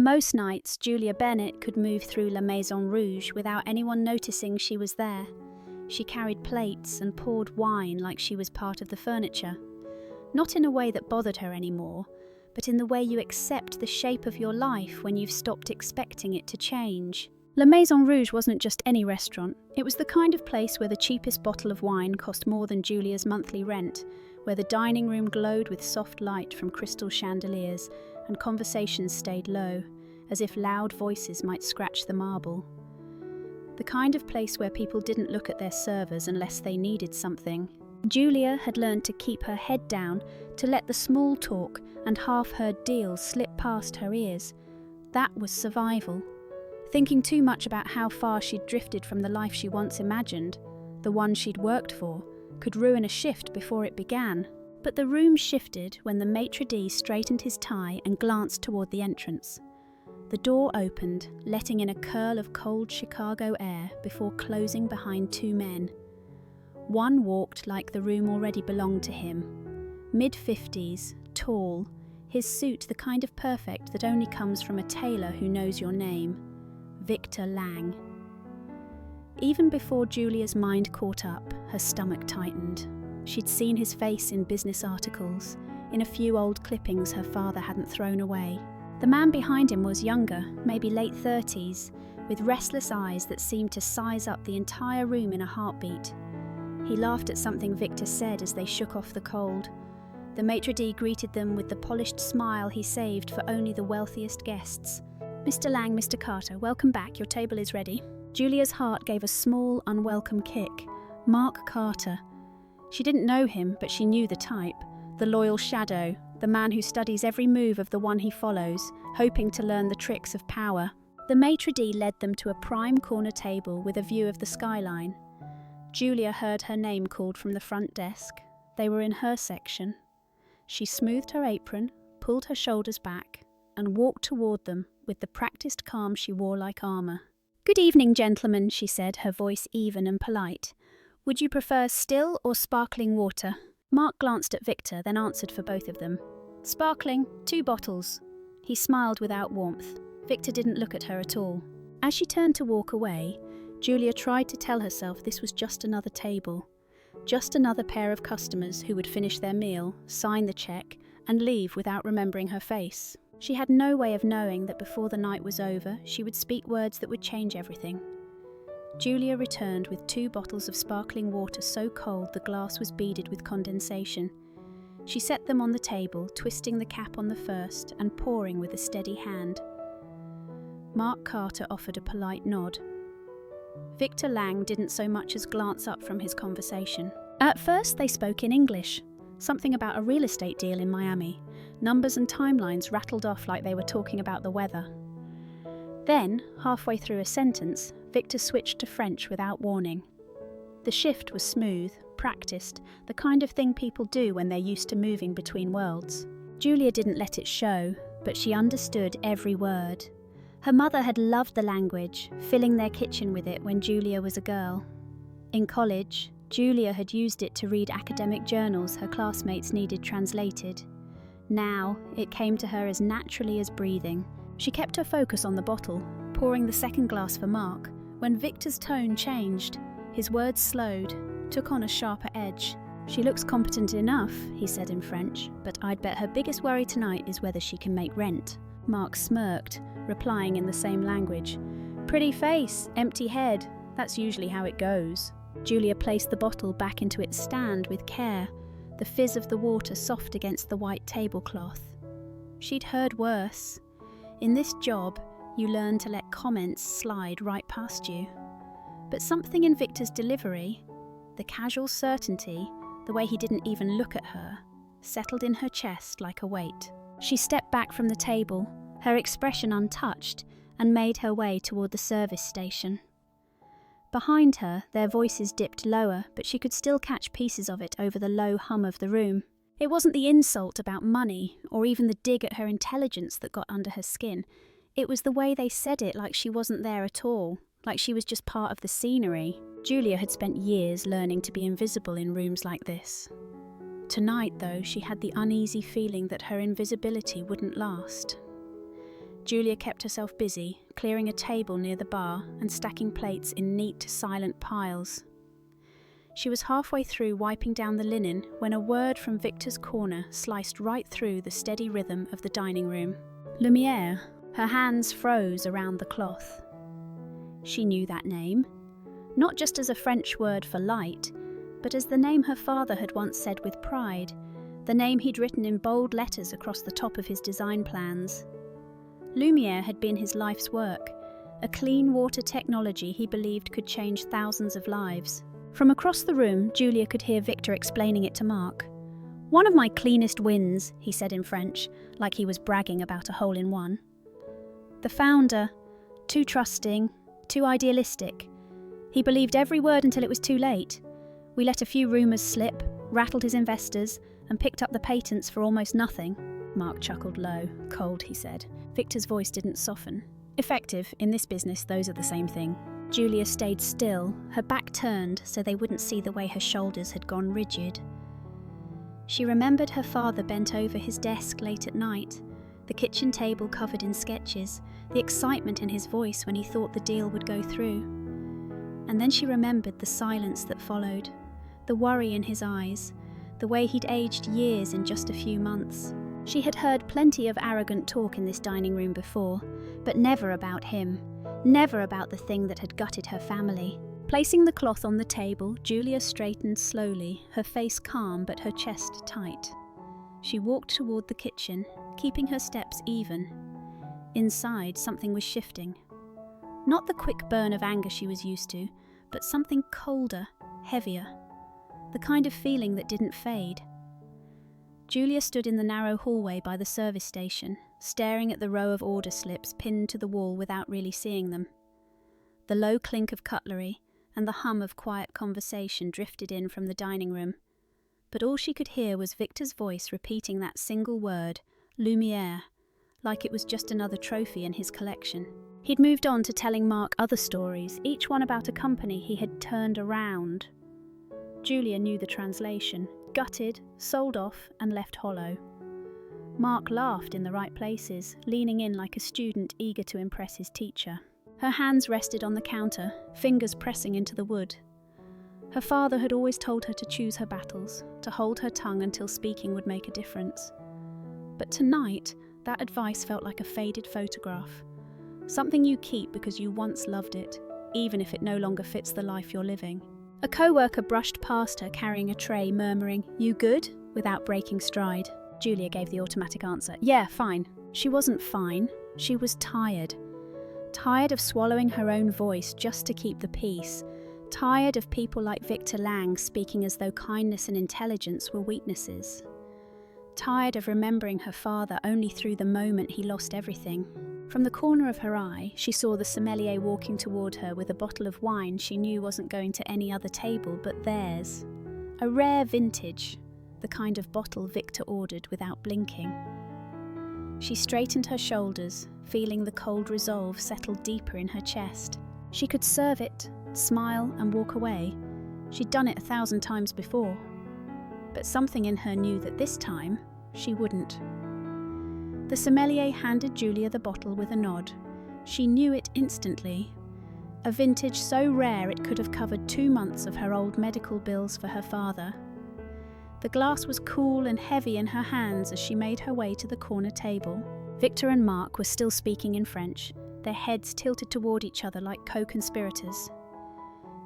Most nights, Julia Bennett could move through La Maison Rouge without anyone noticing she was there. She carried plates and poured wine like she was part of the furniture. Not in a way that bothered her anymore, but in the way you accept the shape of your life when you've stopped expecting it to change. La Maison Rouge wasn't just any restaurant. It was the kind of place where the cheapest bottle of wine cost more than Julia's monthly rent, where the dining room glowed with soft light from crystal chandeliers and conversations stayed low, as if loud voices might scratch the marble. The kind of place where people didn't look at their servers unless they needed something. Julia had learned to keep her head down, to let the small talk and half-heard deals slip past her ears. That was survival. Thinking too much about how far she'd drifted from the life she once imagined, the one she'd worked for, could ruin a shift before it began. But the room shifted when the maitre d' straightened his tie and glanced toward the entrance. The door opened, letting in a curl of cold Chicago air before closing behind two men. One walked like the room already belonged to him. Mid-50s, tall, his suit the kind of perfect that only comes from a tailor who knows your name. Victor Lang. Even before Julia's mind caught up, her stomach tightened. She'd seen his face in business articles, in a few old clippings her father hadn't thrown away. The man behind him was younger, maybe late 30s, with restless eyes that seemed to size up the entire room in a heartbeat. He laughed at something Victor said as they shook off the cold. The maitre d' greeted them with the polished smile he saved for only the wealthiest guests. "Mr. Lang, Mr. Carter, welcome back. Your table is ready." Julia's heart gave a small, unwelcome kick. Mark Carter. She didn't know him, but she knew the type. The loyal shadow, the man who studies every move of the one he follows, hoping to learn the tricks of power. The maitre d' led them to a prime corner table with a view of the skyline. Julia heard her name called from the front desk. They were in her section. She smoothed her apron, pulled her shoulders back, and walked toward them with the practiced calm she wore like armour. "Good evening, gentlemen," she said, her voice even and polite. "Would you prefer still or sparkling water?" Mark glanced at Victor, then answered for both of them. "Sparkling, 2 bottles." He smiled without warmth. Victor didn't look at her at all. As she turned to walk away, Julia tried to tell herself this was just another table. Just another pair of customers who would finish their meal, sign the check, and leave without remembering her face. She had no way of knowing that before the night was over, she would speak words that would change everything. Julia returned with 2 bottles of sparkling water so cold the glass was beaded with condensation. She set them on the table, twisting the cap on the first and pouring with a steady hand. Mark Carter offered a polite nod. Victor Lang didn't so much as glance up from his conversation. At first they spoke in English, something about a real estate deal in Miami. Numbers and timelines rattled off like they were talking about the weather. Then, halfway through a sentence, Victor switched to French without warning. The shift was smooth, practiced, the kind of thing people do when they're used to moving between worlds. Julia didn't let it show, but she understood every word. Her mother had loved the language, filling their kitchen with it when Julia was a girl. In college, Julia had used it to read academic journals her classmates needed translated. Now, it came to her as naturally as breathing. She kept her focus on the bottle, pouring the second glass for Mark, when Victor's tone changed. His words slowed, took on a sharper edge. "She looks competent enough," he said in French, "but I'd bet her biggest worry tonight is whether she can make rent." Mark smirked, replying in the same language. "Pretty face, empty head. That's usually how it goes." Julia placed the bottle back into its stand with care, the fizz of the water soft against the white tablecloth. She'd heard worse. In this job, you learn to let comments slide right past you. But something in Victor's delivery, the casual certainty, the way he didn't even look at her, settled in her chest like a weight. She stepped back from the table, her expression untouched, and made her way toward the service station. Behind her, their voices dipped lower, but she could still catch pieces of it over the low hum of the room. It wasn't the insult about money, or even the dig at her intelligence that got under her skin. It was the way they said it like she wasn't there at all, like she was just part of the scenery. Julia had spent years learning to be invisible in rooms like this. Tonight, though, she had the uneasy feeling that her invisibility wouldn't last. Julia kept herself busy, clearing a table near the bar and stacking plates in neat, silent piles. She was halfway through wiping down the linen when a word from Victor's corner sliced right through the steady rhythm of the dining room. Lumière. Her hands froze around the cloth. She knew that name, not just as a French word for light, but as the name her father had once said with pride, the name he'd written in bold letters across the top of his design plans. Lumière had been his life's work, a clean water technology he believed could change thousands of lives. From across the room, Julia could hear Victor explaining it to Mark. "One of my cleanest wins," he said in French, like he was bragging about a hole-in-one. The founder, too trusting, too idealistic. He believed every word until it was too late. We let a few rumours slip, rattled his investors, and picked up the patents for almost nothing. Mark chuckled low. "Cold," he said. Victor's voice didn't soften. "Effective. In this business, those are the same thing." Julia stayed still, her back turned so they wouldn't see the way her shoulders had gone rigid. She remembered her father bent over his desk late at night, the kitchen table covered in sketches, the excitement in his voice when he thought the deal would go through. And then she remembered the silence that followed, the worry in his eyes, the way he'd aged years in just a few months. She had heard plenty of arrogant talk in this dining room before, but never about him, never about the thing that had gutted her family. Placing the cloth on the table, Julia straightened slowly, her face calm but her chest tight. She walked toward the kitchen, keeping her steps even. Inside, something was shifting. Not the quick burn of anger she was used to, but something colder, heavier. The kind of feeling that didn't fade. Julia stood in the narrow hallway by the service station, staring at the row of order slips pinned to the wall without really seeing them. The low clink of cutlery and the hum of quiet conversation drifted in from the dining room, but all she could hear was Victor's voice repeating that single word, Lumière, like it was just another trophy in his collection. He'd moved on to telling Mark other stories, each one about a company he had turned around. Julia knew the translation: gutted, sold off, and left hollow. Mark laughed in the right places, leaning in like a student eager to impress his teacher. Her hands rested on the counter, fingers pressing into the wood. Her father had always told her to choose her battles, to hold her tongue until speaking would make a difference. But tonight, that advice felt like a faded photograph. Something you keep because you once loved it, even if it no longer fits the life you're living. A co-worker brushed past her carrying a tray, murmuring, "You good?" without breaking stride. Julia gave the automatic answer, "Yeah, fine." She wasn't fine, she was tired. Tired of swallowing her own voice just to keep the peace. Tired of people like Victor Lang speaking as though kindness and intelligence were weaknesses. Tired of remembering her father only through the moment he lost everything. From the corner of her eye, she saw the sommelier walking toward her with a bottle of wine she knew wasn't going to any other table but theirs. A rare vintage, the kind of bottle Victor ordered without blinking. She straightened her shoulders, feeling the cold resolve settle deeper in her chest. She could serve it, smile and walk away. She'd done it 1,000 times before. But something in her knew that this time, she wouldn't. The sommelier handed Julia the bottle with a nod. She knew it instantly. A vintage so rare it could have covered 2 months of her old medical bills for her father. The glass was cool and heavy in her hands as she made her way to the corner table. Victor and Mark were still speaking in French, their heads tilted toward each other like co-conspirators.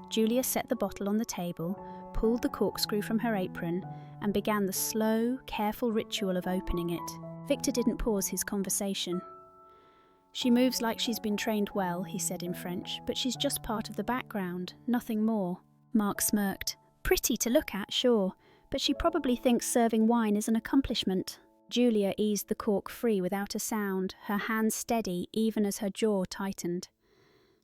Julia set the bottle on the table, pulled the corkscrew from her apron, and began the slow, careful ritual of opening it. Victor didn't pause his conversation. "She moves like she's been trained well," he said in French, "but she's just part of the background, nothing more." Mark smirked. "Pretty to look at, sure, but she probably thinks serving wine is an accomplishment." Julia eased the cork free without a sound, her hands steady even as her jaw tightened.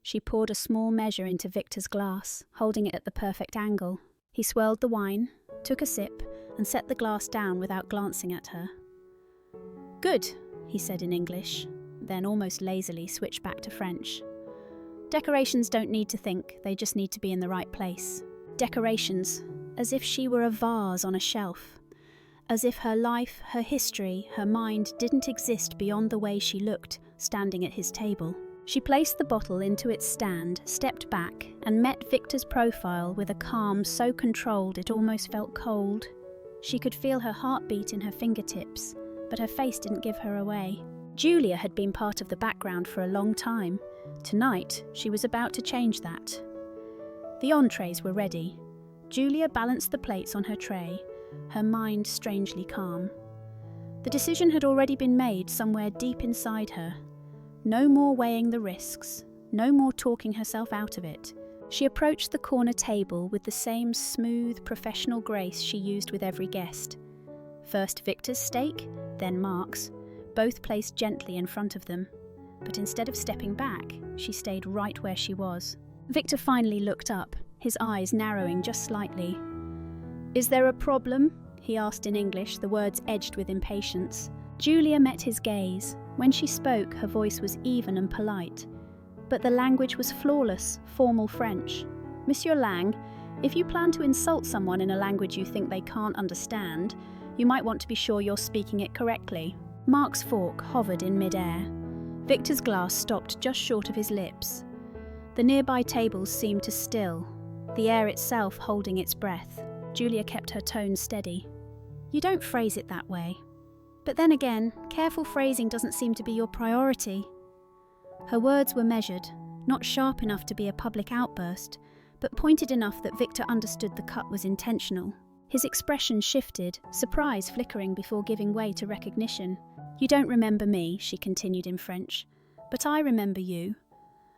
She poured a small measure into Victor's glass, holding it at the perfect angle. He swirled the wine, took a sip, and set the glass down without glancing at her. "Good," he said in English, then almost lazily switched back to French. "Decorations don't need to think, they just need to be in the right place." Decorations, as if she were a vase on a shelf. As if her life, her history, her mind didn't exist beyond the way she looked, standing at his table. She placed the bottle into its stand, stepped back, and met Victor's profile with a calm so controlled it almost felt cold. She could feel her heartbeat in her fingertips, but her face didn't give her away. Julia had been part of the background for a long time. Tonight, she was about to change that. The entrees were ready. Julia balanced the plates on her tray, her mind strangely calm. The decision had already been made somewhere deep inside her. No more weighing the risks, no more talking herself out of it. She approached the corner table with the same smooth, professional grace she used with every guest. First Victor's steak, then Mark's, both placed gently in front of them. But instead of stepping back, she stayed right where she was. Victor finally looked up, his eyes narrowing just slightly. "Is there a problem?" he asked in English, the words edged with impatience. Julia met his gaze. When she spoke, her voice was even and polite. But the language was flawless, formal French. "Monsieur Lang, if you plan to insult someone in a language you think they can't understand, you might want to be sure you're speaking it correctly." Mark's fork hovered in mid-air. Victor's glass stopped just short of his lips. The nearby tables seemed to still, the air itself holding its breath. Julia kept her tone steady. "You don't phrase it that way. But then again, careful phrasing doesn't seem to be your priority." Her words were measured, not sharp enough to be a public outburst, but pointed enough that Victor understood the cut was intentional. His expression shifted, surprise flickering before giving way to recognition. "You don't remember me," she continued in French, "but I remember you.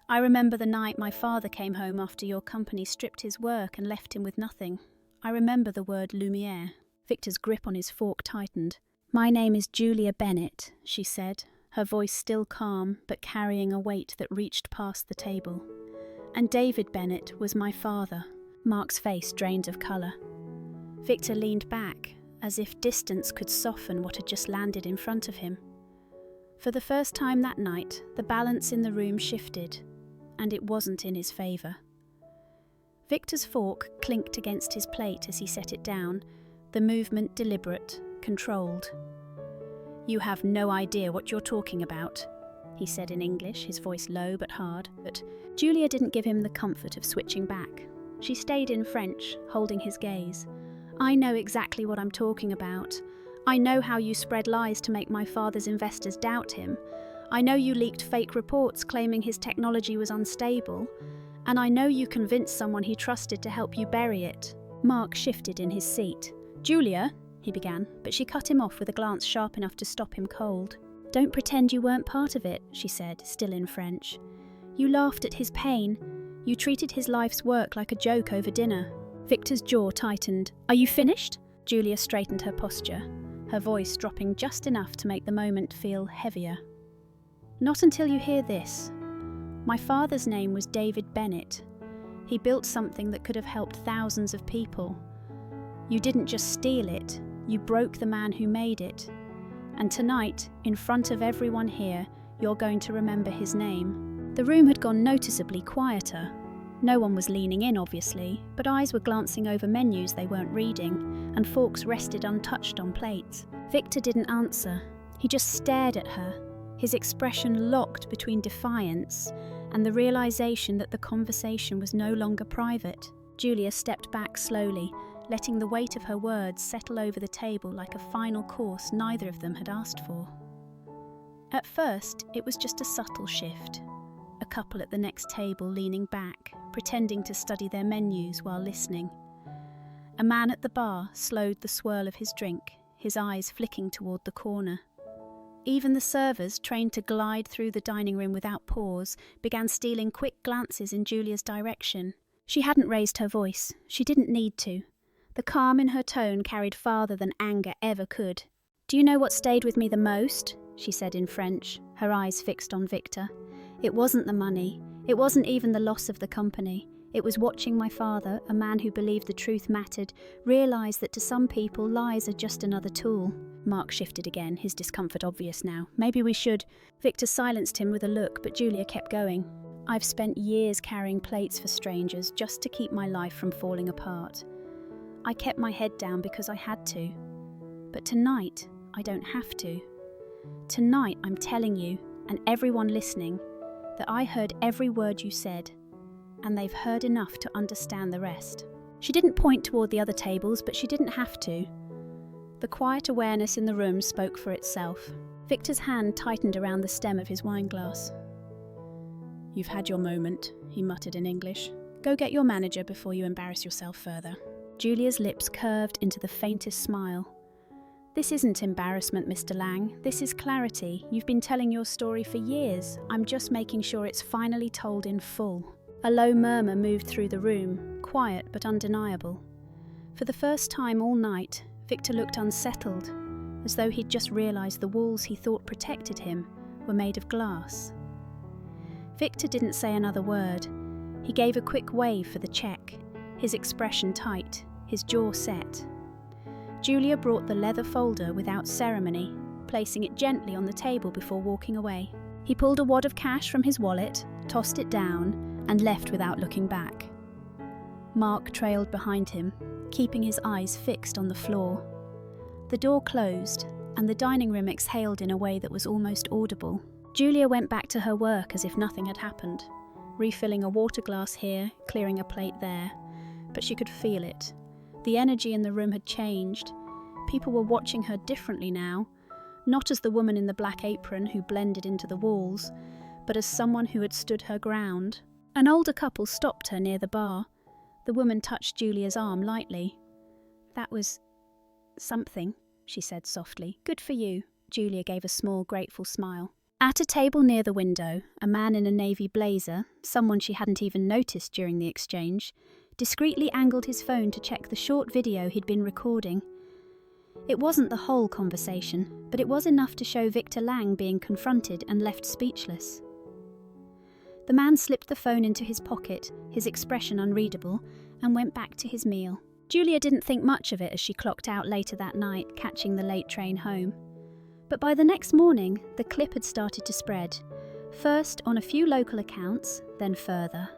I remember the night my father came home after your company stripped his work and left him with nothing. I remember the word lumière." Victor's grip on his fork tightened. "My name is Julia Bennett," she said, her voice still calm but carrying a weight that reached past the table. "And David Bennett was my father." Mark's face drained of colour. Victor leaned back, as if distance could soften what had just landed in front of him. For the first time that night, the balance in the room shifted, and it wasn't in his favour. Victor's fork clinked against his plate as he set it down, the movement deliberate, controlled. "You have no idea what you're talking about," he said in English, his voice low but hard. But Julia didn't give him the comfort of switching back. She stayed in French, holding his gaze. "I know exactly what I'm talking about. I know how you spread lies to make my father's investors doubt him. I know you leaked fake reports claiming his technology was unstable. And I know you convinced someone he trusted to help you bury it." Mark shifted in his seat. "Julia," he began, but she cut him off with a glance sharp enough to stop him cold. "Don't pretend you weren't part of it," she said, still in French. "You laughed at his pain. You treated his life's work like a joke over dinner." Victor's jaw tightened. "Are you finished?" Julia straightened her posture, her voice dropping just enough to make the moment feel heavier. "Not until you hear this. My father's name was David Bennett. He built something that could have helped thousands of people. You didn't just steal it, you broke the man who made it. And tonight, in front of everyone here, you're going to remember his name." The room had gone noticeably quieter. No one was leaning in, obviously, but eyes were glancing over menus they weren't reading, and forks rested untouched on plates. Victor didn't answer. He just stared at her, his expression locked between defiance and the realization that the conversation was no longer private. Julia stepped back slowly, letting the weight of her words settle over the table like a final course neither of them had asked for. At first, it was just a subtle shift. A couple at the next table leaning back, pretending to study their menus while listening. A man at the bar slowed the swirl of his drink, his eyes flicking toward the corner. Even the servers, trained to glide through the dining room without pause, began stealing quick glances in Julia's direction. She hadn't raised her voice. She didn't need to. The calm in her tone carried farther than anger ever could. "Do you know what stayed with me the most?" she said in French, her eyes fixed on Victor. "It wasn't the money. It wasn't even the loss of the company. It was watching my father, a man who believed the truth mattered, realise that to some people lies are just another tool." Mark shifted again, his discomfort obvious now. "Maybe we should..." Victor silenced him with a look, but Julia kept going. "I've spent years carrying plates for strangers just to keep my life from falling apart. I kept my head down because I had to. But tonight, I don't have to. Tonight, I'm telling you, and everyone listening that I heard every word you said, and they've heard enough to understand the rest." She didn't point toward the other tables, but she didn't have to. The quiet awareness in the room spoke for itself. Victor's hand tightened around the stem of his wineglass. "You've had your moment," he muttered in English. "Go get your manager before you embarrass yourself further." Julia's lips curved into the faintest smile. "This isn't embarrassment, Mr. Lang. This is clarity. You've been telling your story for years. I'm just making sure it's finally told in full." A low murmur moved through the room, quiet but undeniable. For the first time all night, Victor looked unsettled, as though he'd just realised the walls he thought protected him were made of glass. Victor didn't say another word. He gave a quick wave for the check, his expression tight, his jaw set. Julia brought the leather folder without ceremony, placing it gently on the table before walking away. He pulled a wad of cash from his wallet, tossed it down, and left without looking back. Mark trailed behind him, keeping his eyes fixed on the floor. The door closed, and the dining room exhaled in a way that was almost audible. Julia went back to her work as if nothing had happened, refilling a water glass here, clearing a plate there. But she could feel it. The energy in the room had changed. People were watching her differently now, not as the woman in the black apron who blended into the walls, but as someone who had stood her ground. An older couple stopped her near the bar. The woman touched Julia's arm lightly. "That was something," she said softly. "Good for you." Julia gave a small, grateful smile. At a table near the window, a man in a navy blazer, someone she hadn't even noticed during the exchange, discreetly angled his phone to check the short video he'd been recording. It wasn't the whole conversation, but it was enough to show Victor Lang being confronted and left speechless. The man slipped the phone into his pocket, his expression unreadable, and went back to his meal. Julia didn't think much of it as she clocked out later that night, catching the late train home. But by the next morning, the clip had started to spread, first on a few local accounts, then further.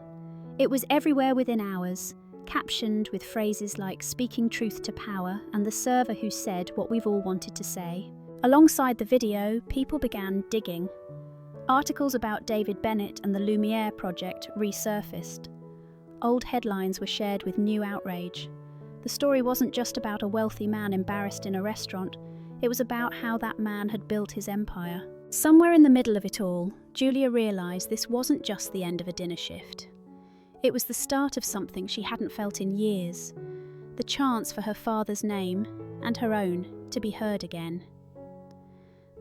It was everywhere within hours, captioned with phrases like "speaking truth to power" and "the server who said what we've all wanted to say." Alongside the video, people began digging. Articles about David Bennett and the Lumiere project resurfaced. Old headlines were shared with new outrage. The story wasn't just about a wealthy man embarrassed in a restaurant. It was about how that man had built his empire. Somewhere in the middle of it all, Julia realised this wasn't just the end of a dinner shift. It was the start of something she hadn't felt in years, the chance for her father's name, and her own, to be heard again.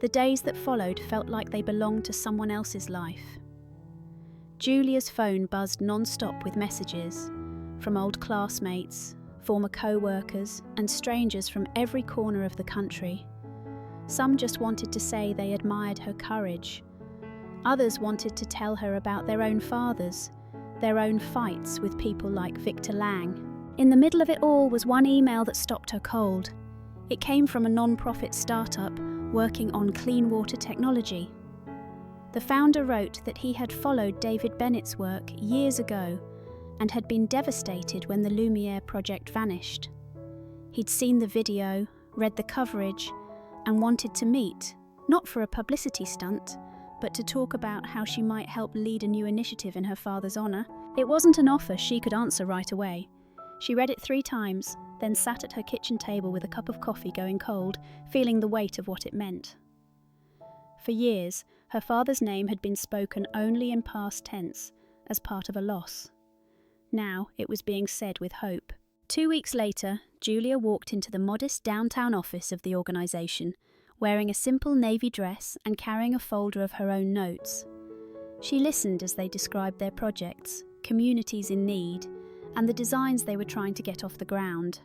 The days that followed felt like they belonged to someone else's life. Julia's phone buzzed non-stop with messages from old classmates, former co-workers, and strangers from every corner of the country. Some just wanted to say they admired her courage. Others wanted to tell her about their own fathers, their own fights with people like Victor Lang. In the middle of it all was one email that stopped her cold. It came from a non-profit startup working on clean water technology. The founder wrote that he had followed David Bennett's work years ago and had been devastated when the Lumiere project vanished. He'd seen the video, read the coverage, and wanted to meet, not for a publicity stunt, but to talk about how she might help lead a new initiative in her father's honour. It wasn't an offer she could answer right away. She read it 3 times, then sat at her kitchen table with a cup of coffee going cold, feeling the weight of what it meant. For years, her father's name had been spoken only in past tense, as part of a loss. Now it was being said with hope. 2 weeks later, Julia walked into the modest downtown office of the organisation, wearing a simple navy dress and carrying a folder of her own notes. She listened as they described their projects, communities in need, and the designs they were trying to get off the ground.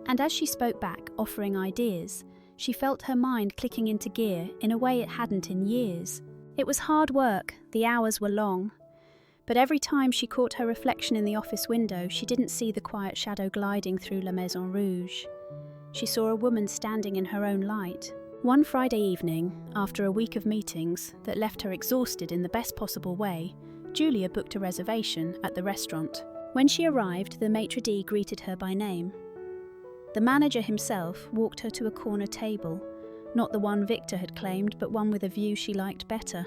And as she spoke back, offering ideas, she felt her mind clicking into gear in a way it hadn't in years. It was hard work, the hours were long, but every time she caught her reflection in the office window, she didn't see the quiet shadow gliding through La Maison Rouge. She saw a woman standing in her own light. One Friday evening, after a week of meetings that left her exhausted in the best possible way, Julia booked a reservation at the restaurant. When she arrived, the maitre d' greeted her by name. The manager himself walked her to a corner table, not the one Victor had claimed, but one with a view she liked better.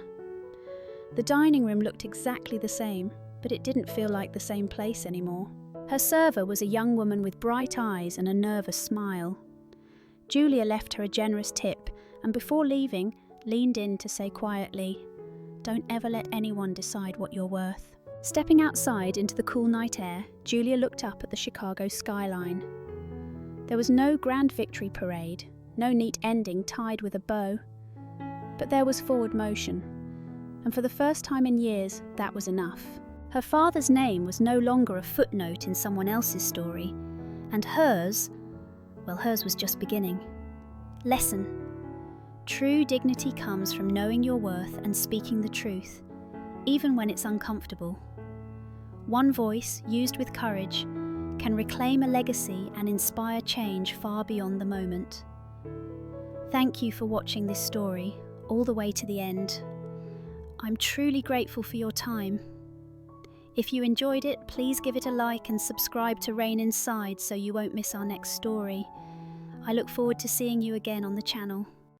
The dining room looked exactly the same, but it didn't feel like the same place anymore. Her server was a young woman with bright eyes and a nervous smile. Julia left her a generous tip, and before leaving, leaned in to say quietly, "Don't ever let anyone decide what you're worth." Stepping outside into the cool night air, Julia looked up at the Chicago skyline. There was no grand victory parade, no neat ending tied with a bow, but there was forward motion, and for the first time in years, that was enough. Her father's name was no longer a footnote in someone else's story, and hers was just beginning. Lesson: true dignity comes from knowing your worth and speaking the truth, even when it's uncomfortable. One voice, used with courage, can reclaim a legacy and inspire change far beyond the moment. Thank you for watching this story all the way to the end. I'm truly grateful for your time. If you enjoyed it, please give it a like and subscribe to Rain Inside so you won't miss our next story. I look forward to seeing you again on the channel.